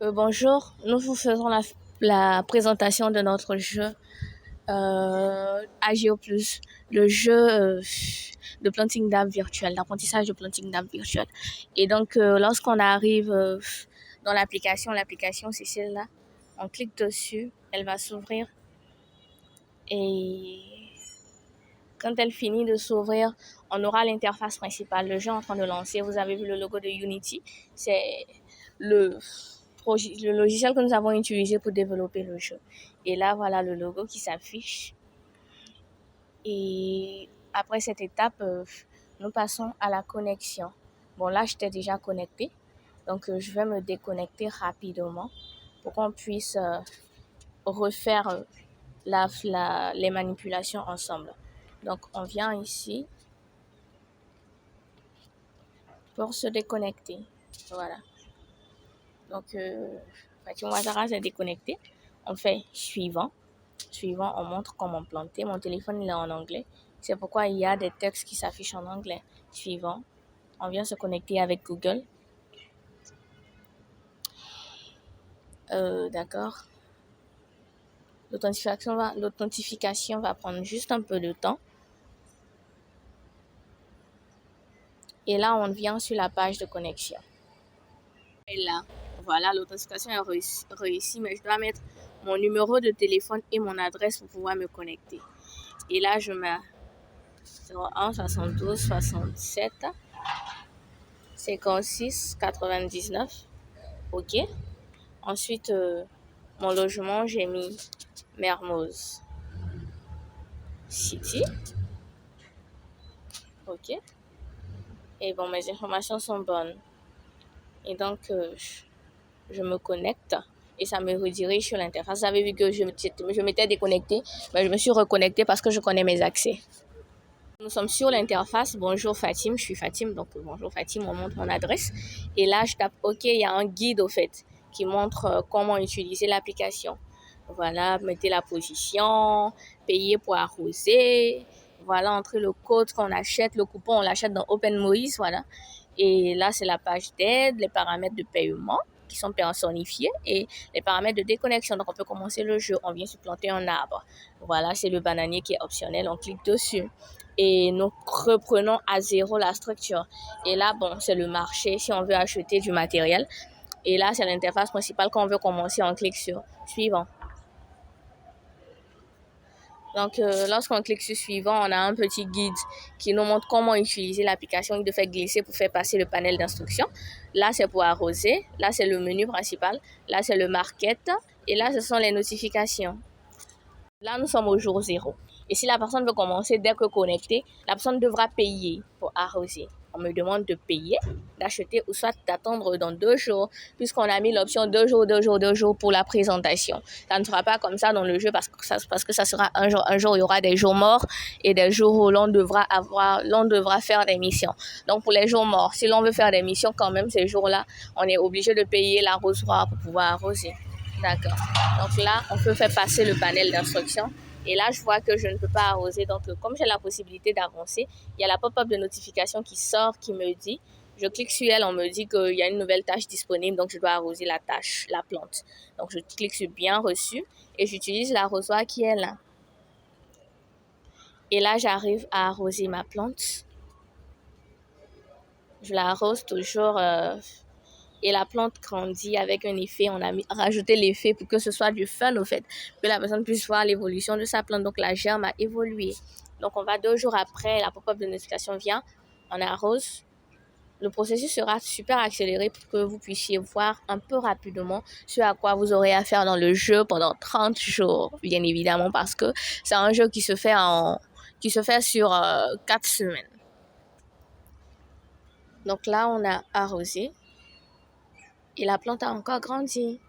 Bonjour, nous vous faisons la présentation de notre jeu AGO+, le jeu de planting d'arbres virtuel, d'apprentissage de planting d'arbres virtuel. Et donc, lorsqu'on arrive dans l'application c'est celle-là, on clique dessus, elle va s'ouvrir et quand elle finit de s'ouvrir, on aura l'interface principale, le jeu en train de lancer. Vous avez vu le logo de Unity, c'est le logiciel que nous avons utilisé pour développer le jeu. Et là, voilà le logo qui s'affiche. Et après cette étape, nous passons à la connexion. Bon, là, j'étais déjà connectée. Donc, je vais me déconnecter rapidement pour qu'on puisse refaire les manipulations ensemble. Donc, on vient ici pour se déconnecter. Voilà. Donc, Fatima Ouattara s'est déconnecté. On fait suivant. Suivant, on montre comment planter. Mon téléphone, il est en anglais. C'est pourquoi il y a des textes qui s'affichent en anglais. Suivant, on vient se connecter avec Google. D'accord. L'authentification va prendre juste un peu de temps. Et là, on vient sur la page de connexion. Et là, voilà, l'authentification est réussie, mais je dois mettre mon numéro de téléphone et mon adresse pour pouvoir me connecter. Et là, je mets 01 72 67 56 99. OK. Ensuite, mon logement, j'ai mis Mermoz City. OK. Et bon, mes informations sont bonnes. Et donc, je me connecte et ça me redirige sur l'interface. Vous avez vu que je m'étais déconnectée, mais je me suis reconnectée parce que je connais mes accès. Nous sommes sur l'interface. Bonjour Fatim, je suis Fatim. Donc, bonjour Fatim, on montre mon adresse. Et là, je tape OK, il y a un guide au fait qui montre comment utiliser l'application. Voilà, mettez la position, payer pour arroser. Voilà, entrer le code qu'on achète, le coupon, on l'achète dans OpenMoïse, voilà. Et là, c'est la page d'aide, les paramètres de paiement qui sont personnifiés et les paramètres de déconnexion. Donc, on peut commencer le jeu. On vient supplanter un arbre. Voilà, c'est le bananier qui est optionnel. On clique dessus et nous reprenons à zéro la structure. Et là, bon, c'est le marché si on veut acheter du matériel. Et là, c'est l'interface principale. Quand on veut commencer, on clique sur suivant. Donc, lorsqu'on clique sur suivant, on a un petit guide qui nous montre comment utiliser l'application de faire glisser pour faire passer le panel d'instructions. Là, c'est pour arroser. Là, c'est le menu principal. Là, c'est le market. Et là, ce sont les notifications. Là, nous sommes au jour 0. Et si la personne veut commencer dès que connectée, la personne devra payer pour arroser. On me demande de payer, d'acheter ou soit d'attendre dans 2 jours, puisqu'on a mis l'option 2 jours, 2 jours, 2 jours pour la présentation. Ça ne sera pas comme ça dans le jeu parce que ça sera un jour, il y aura des jours morts et des jours où l'on devra faire des missions. Donc pour les jours morts, si l'on veut faire des missions quand même ces jours-là, on est obligé de payer l'arrosoir pour pouvoir arroser. D'accord. Donc là, on peut faire passer le panel d'instructions. Et là, je vois que je ne peux pas arroser. Donc, comme j'ai la possibilité d'avancer, il y a la pop-up de notification qui sort, qui me dit, je clique sur elle, on me dit qu'il y a une nouvelle tâche disponible, donc je dois arroser la plante. Donc, je clique sur bien reçu et j'utilise l'arrosoir qui est là. Et là, j'arrive à arroser ma plante. Je la arrose toujours et la plante grandit avec un effet. On a rajouté l'effet pour que ce soit du fun, au fait, que la personne puisse voir l'évolution de sa plante. Donc, la germe a évolué. Donc, on va 2 jours après, la pop-up de notification vient, on arrose. Le processus sera super accéléré pour que vous puissiez voir un peu rapidement ce à quoi vous aurez à faire dans le jeu pendant 30 jours, bien évidemment, parce que c'est un jeu qui se fait sur 4 semaines. Donc là, on a arrosé et la plante a encore grandi.